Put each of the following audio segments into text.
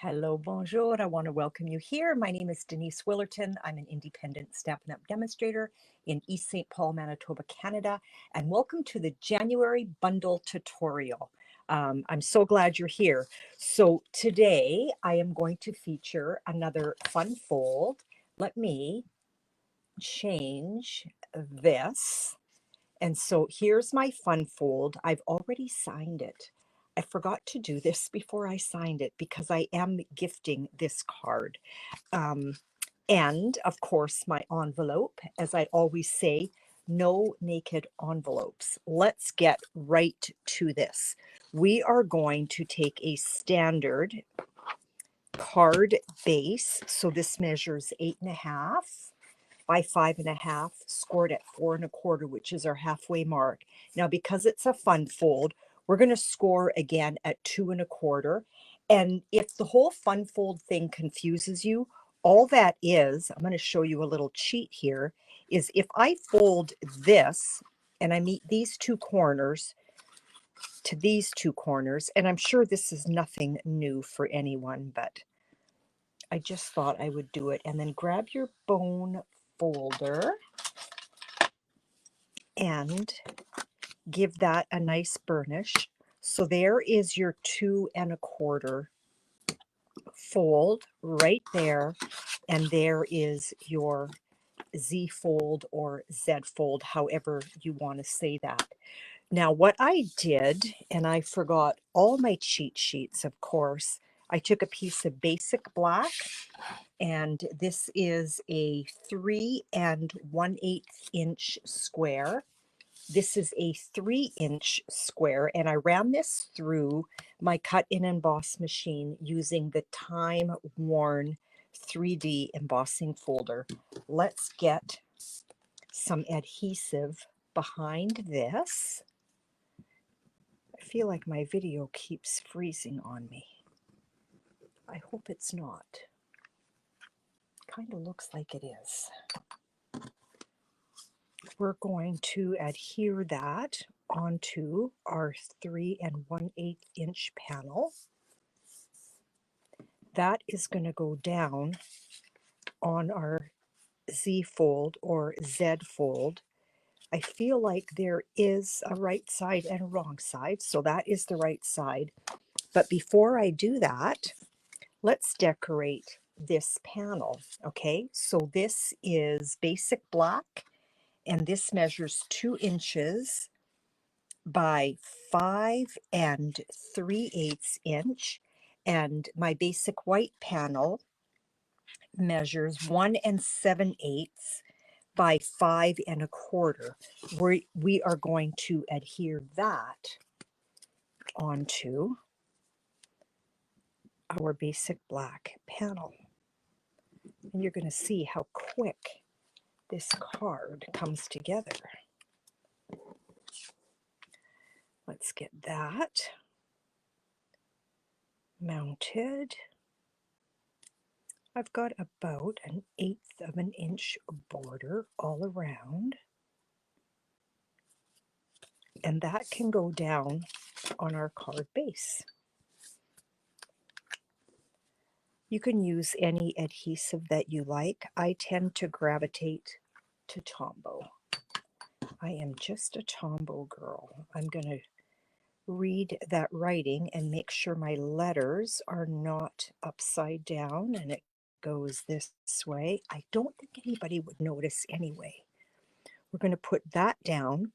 Hello, bonjour. I want to welcome you here. My name is Denise Willerton. I'm an independent Stampin' Up demonstrator in East St. Paul, Manitoba, Canada, and welcome to the January bundle tutorial. I'm so glad you're here. So today I am going to feature another fun fold. Let me change this. And so here's my fun fold. I've already signed it. I forgot to do this before I signed it because I am gifting this card. And of course, my envelope, as I always say, no naked envelopes. Let's get right to this. We are going to take a standard card base. So this measures 8.5 by 5.5, scored at 4 1/4, which is our halfway mark. Now, because it's a fun fold, we're going to score again at 2 1/4. And if the whole fun fold thing confuses you, all that is, I'm going to show you a little cheat here, is if I fold this and I meet these two corners to these two corners, and I'm sure this is nothing new for anyone, but I just thought I would do it. And then grab your bone folder and give that a nice burnish. So there is your 2 1/4 fold right there, and there is your Z fold or Z fold, however you want to say that. Now what I did, and I forgot all my cheat sheets, of course, I took a piece of basic black, and this is a 3 1/8 inch square. This is a 3-inch square, and I ran this through my cut and emboss machine using the Timeworn 3D embossing folder. Let's get some adhesive behind this. I feel like my video keeps freezing on me. I hope it's not. Kind of looks like it is. We're going to adhere that onto our 3 1/8 inch panel. That is going to go down on our Z fold or Z fold. I feel like there is a right side and a wrong side, so that is the right side. But before I do that, let's decorate this panel. Okay, so this is basic black, and this measures 2 inches by 5 3/8 inch, and my basic white panel measures 1 7/8 by 5 1/4. We are going to adhere that onto our basic black panel, and you're going to see how quick this card comes together. Let's get that mounted. I've got about 1/8 of an inch border all around, and that can go down on our card base. You can use any adhesive that you like. I tend to gravitate to Tombow. I am just a Tombow girl. I'm going to read that writing and make sure my letters are not upside down, and it goes this way. I don't think anybody would notice anyway. We're going to put that down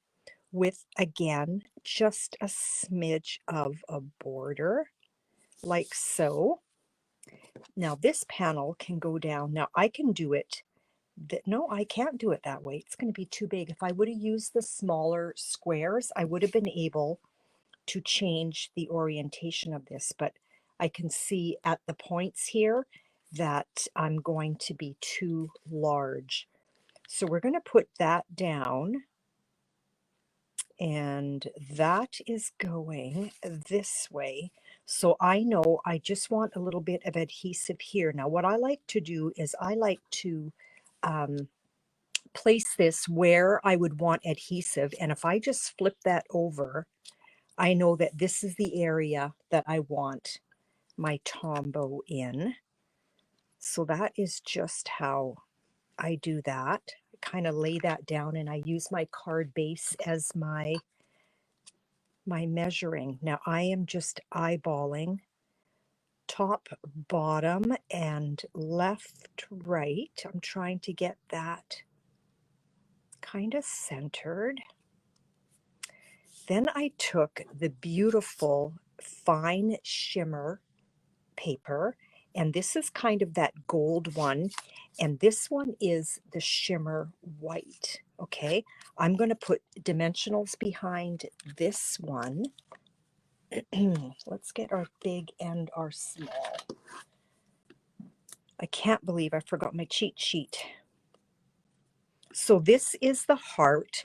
with, again, just a smidge of a border, like so. Now this panel can go down. Now I can do it. No, I can't do it that way. It's going to be too big. If I would have used the smaller squares, I would have been able to change the orientation of this, but I can see at the points here that I'm going to be too large. So we're going to put that down, and that is going this way. So I know I just want a little bit of adhesive here. Now what I like to do is I like to place this where I would want adhesive, and if I just flip that over, I know that this is the area that I want my Tombow in. So that is just how I do that. I kind of lay that down and I use my card base as my measuring. Now I am just eyeballing top, bottom, and left, right. I'm trying to get that kind of centered. Then I took the beautiful fine shimmer paper, and this is kind of that gold one, and this one is the shimmer white. Okay, I'm going to put dimensionals behind this one. Let's get our big and our small. I can't believe I forgot my cheat sheet. So this is the heart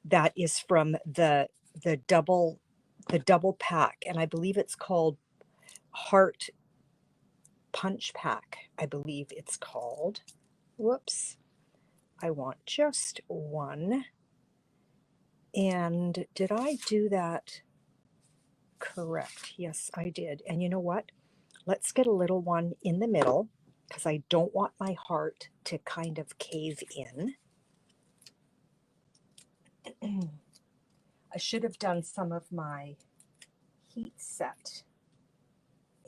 that is from the double pack, and I believe it's called Heart Punch Pack, I believe it's called. Whoops. I want just one. And did I do that correct? Yes, I did. And you know what? Let's get a little one in the middle because I don't want my heart to kind of cave in. I should have done some of my heat set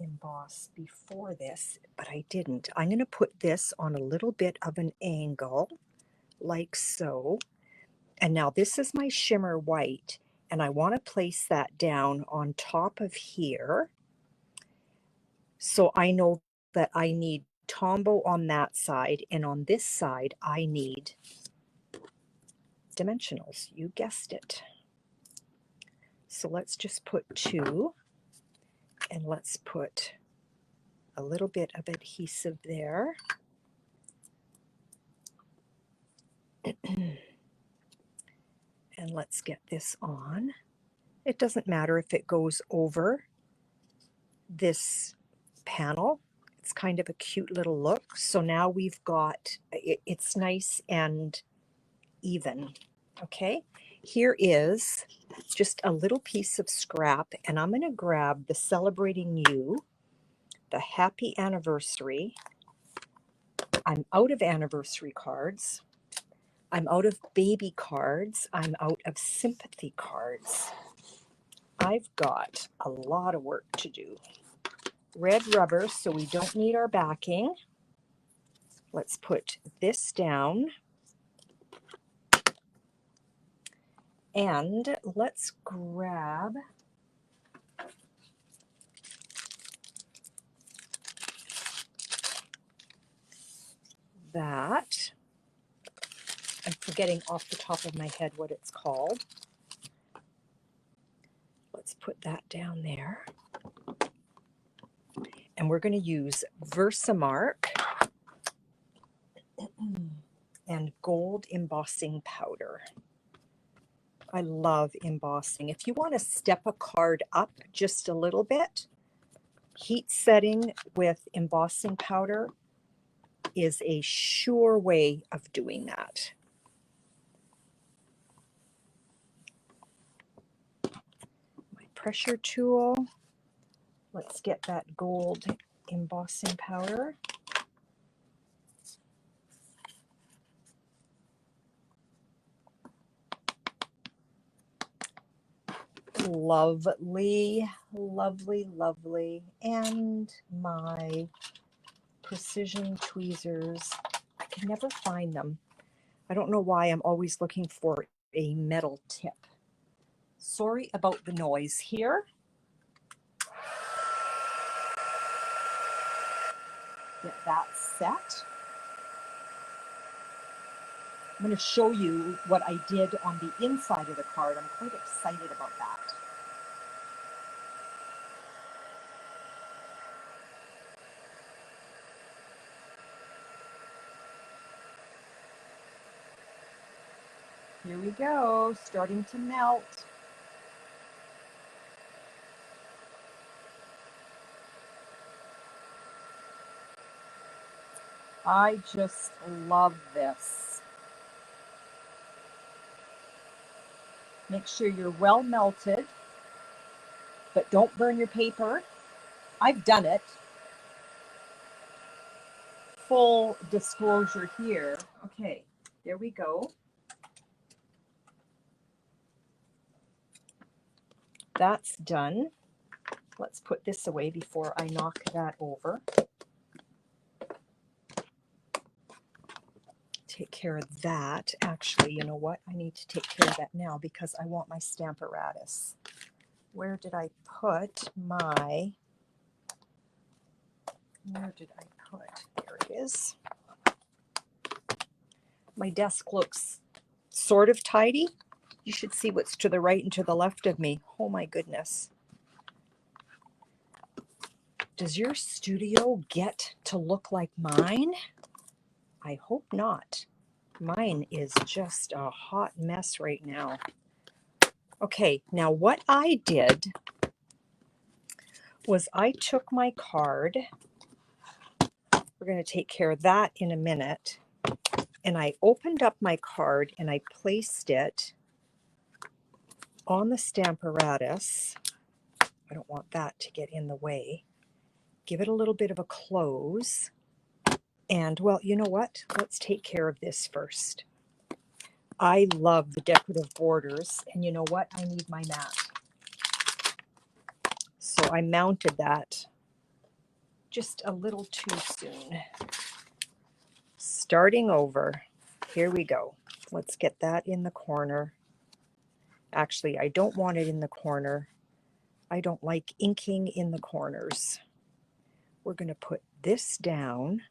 emboss before this, but I didn't. I'm going to put this on a little bit of an angle, like so. And now this is my shimmer white, and I want to place that down on top of here. So I know that I need Tombow on that side, and on this side I need dimensionals. You guessed it. So let's just put 2, and let's put a little bit of adhesive there. And let's get this on. It doesn't matter if it goes over this panel. It's kind of a cute little look. So now we've got, it's nice and even. Okay, here is just a little piece of scrap, and I'm going to grab the Celebrating You, the Happy Anniversary. I'm out of anniversary cards. I'm out of baby cards. I'm out of sympathy cards. I've got a lot of work to do. Red rubber, so we don't need our backing. Let's put this down. And let's grab that. I'm forgetting off the top of my head what it's called. Let's put that down there. And we're going to use VersaMark and gold embossing powder. I love embossing. If you want to step a card up just a little bit, heat setting with embossing powder is a sure way of doing that. My pressure tool. Let's get that gold embossing powder. Lovely, lovely, lovely. And my precision tweezers, I can never find them. I don't know why. I'm always looking for a metal tip. Sorry about the noise here. Get that set. I'm going to show you what I did on the inside of the card. I'm quite excited about that. Here we go, starting to melt. I just love this. Make sure you're well melted, but don't burn your paper. I've done it. Full disclosure here. Okay, there we go. That's done. Let's put this away before I knock that over. Take care of that. Actually, you know what? I need to take care of that now because I want my Stamparatus. Where did I put my... Where did I put? There it is. My desk looks sort of tidy. You should see what's to the right and to the left of me. Oh my goodness. Does your studio get to look like mine? I hope not. Mine is just a hot mess right now. Okay, now what I did was I took my card. We're going to take care of that in a minute. And I opened up my card and I placed it on the Stamparatus. I don't want that to get in the way. Give it a little bit of a close. And, well, you know what? Let's take care of this first. I love the decorative borders, and you know what? I need my mat. So I mounted that just a little too soon. Starting over. Here we go. Let's get that in the corner. Actually, I don't want it in the corner. I don't like inking in the corners. We're going to put this down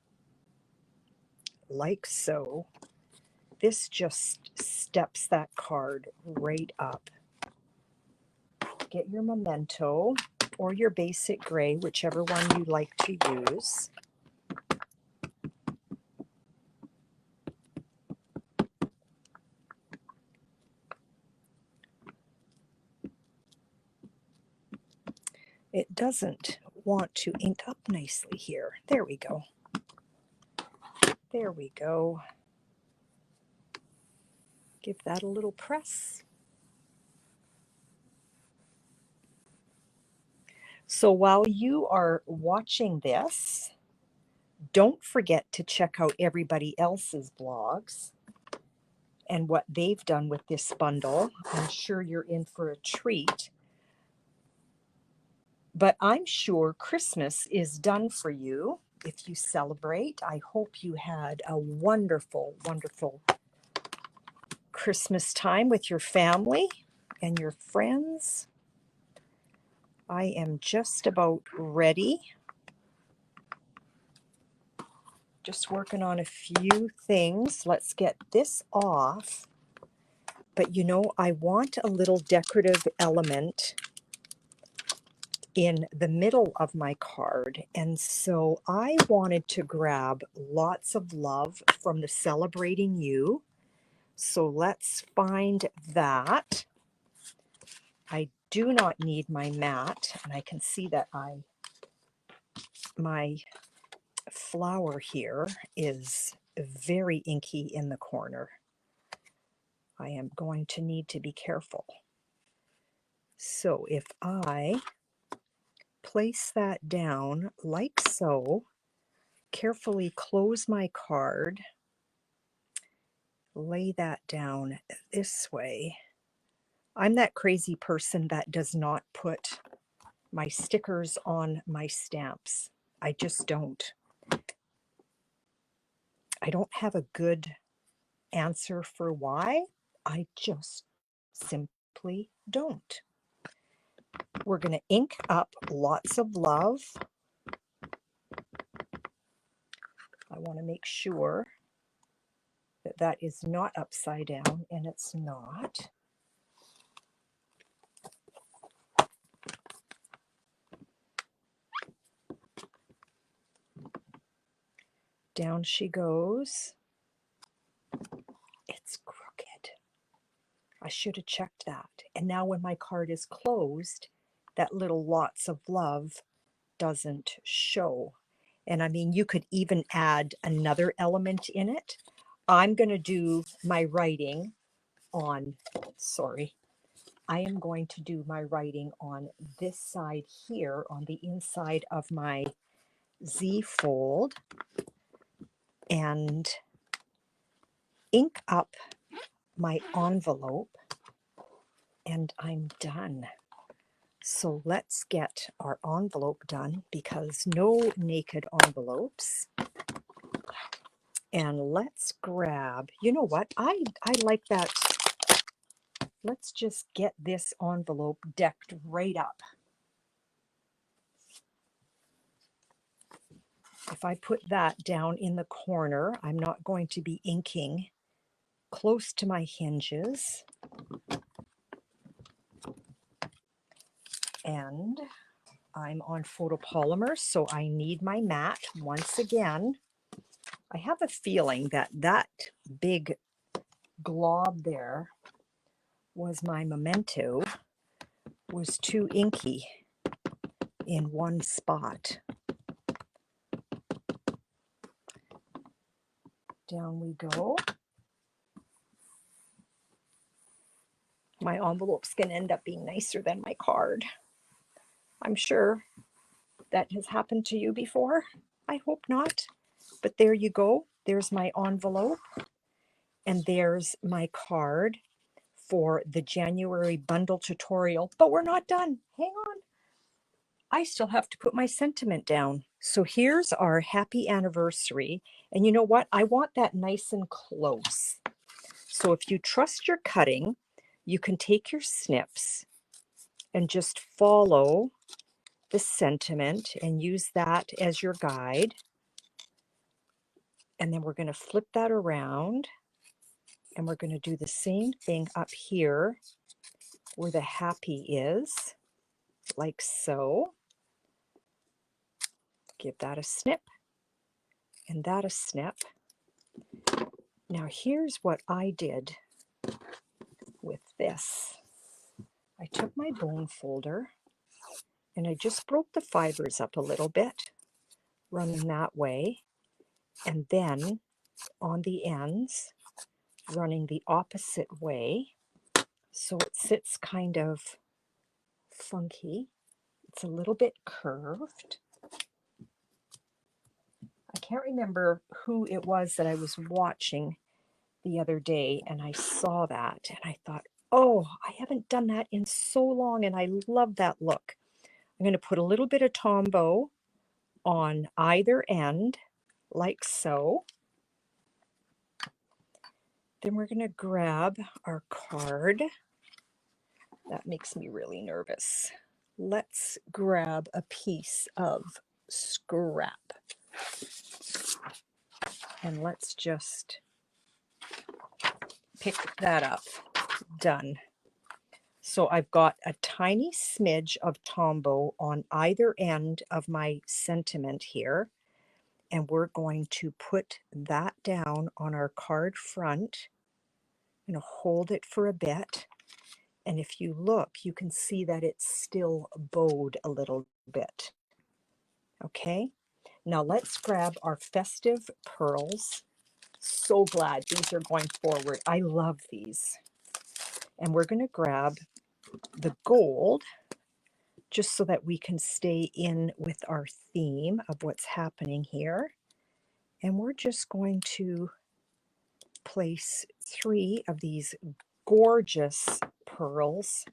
like so. This just steps that card right up. Get your memento or your basic gray, whichever one you like to use. It doesn't want to ink up nicely here. There we go. There we go. Give that a little press. So while you are watching this, don't forget to check out everybody else's blogs and what they've done with this bundle. I'm sure you're in for a treat. But I'm sure Christmas is done for you if you celebrate. I hope you had a wonderful, wonderful Christmas time with your family and your friends. I am just about ready. Just working on a few things. Let's get this off. But you know, I want a little decorative element in the middle of my card. And so I wanted to grab lots of love from the Celebrating You. So let's find that. I do not need my mat, and I can see that my flower here is very inky in the corner. I am going to need to be careful. So if I place that down like so, carefully close my card, lay that down this way. I'm that crazy person that does not put my stickers on my stamps. I just don't. I don't have a good answer for why. I just simply don't. We're going to ink up lots of love. I want to make sure that that is not upside down, and it's not. Down she goes. It's crooked. I should have checked that. And now when my card is closed, that little lots of love doesn't show. And I mean, you could even add another element in it. I'm going to do my writing on, sorry, I am going to do my writing on this side here, on the inside of my Z fold, and ink up my envelope, and I'm done. So let's get our envelope done, because no naked envelopes. And let's grab, you know what, I like that. Let's just get this envelope decked right up. If I put that down in the corner, I'm not going to be inking close to my hinges. And I'm on photopolymer, so I need my mat once again. I have a feeling that that big glob there was my memento, was too inky in one spot. Down we go. My envelope's going to end up being nicer than my card. I'm sure that has happened to you before. I hope not. But there you go. There's my envelope. And there's my card for the January bundle tutorial. But we're not done. Hang on. I still have to put my sentiment down. So here's our happy anniversary. And you know what? I want that nice and close. So if you trust your cutting, you can take your snips and just follow the sentiment and use that as your guide. And then we're going to flip that around, and we're going to do the same thing up here where the happy is, like so. Give that a snip and that a snip. Now here's what I did with this. I took my bone folder and I just broke the fibers up a little bit, running that way, and then on the ends, running the opposite way. So it sits kind of funky. It's a little bit curved. I can't remember who it was that I was watching the other day, and I saw that and I thought, oh, I haven't done that in so long, and I love that look. I'm going to put a little bit of Tombow on either end, like so. Then we're going to grab our card. That makes me really nervous. Let's grab a piece of scrap. And let's just pick that up. Done. So I've got a tiny smidge of Tombow on either end of my sentiment here. And we're going to put that down on our card front. I'm going to hold it for a bit. And if you look, you can see that it's still bowed a little bit. Okay, now let's grab our festive pearls. So glad these are going forward. I love these. And we're going to grab the gold, just so that we can stay in with our theme of what's happening here. And we're just going to place 3 of these gorgeous pearls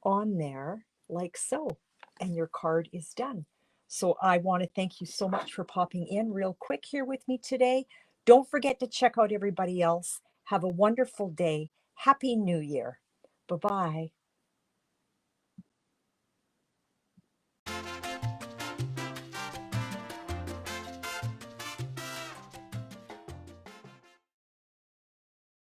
on there, like so, and your card is done. So I want to thank you so much for popping in real quick here with me today. Don't forget to check out everybody else. Have a wonderful day. Happy New Year. Bye-bye.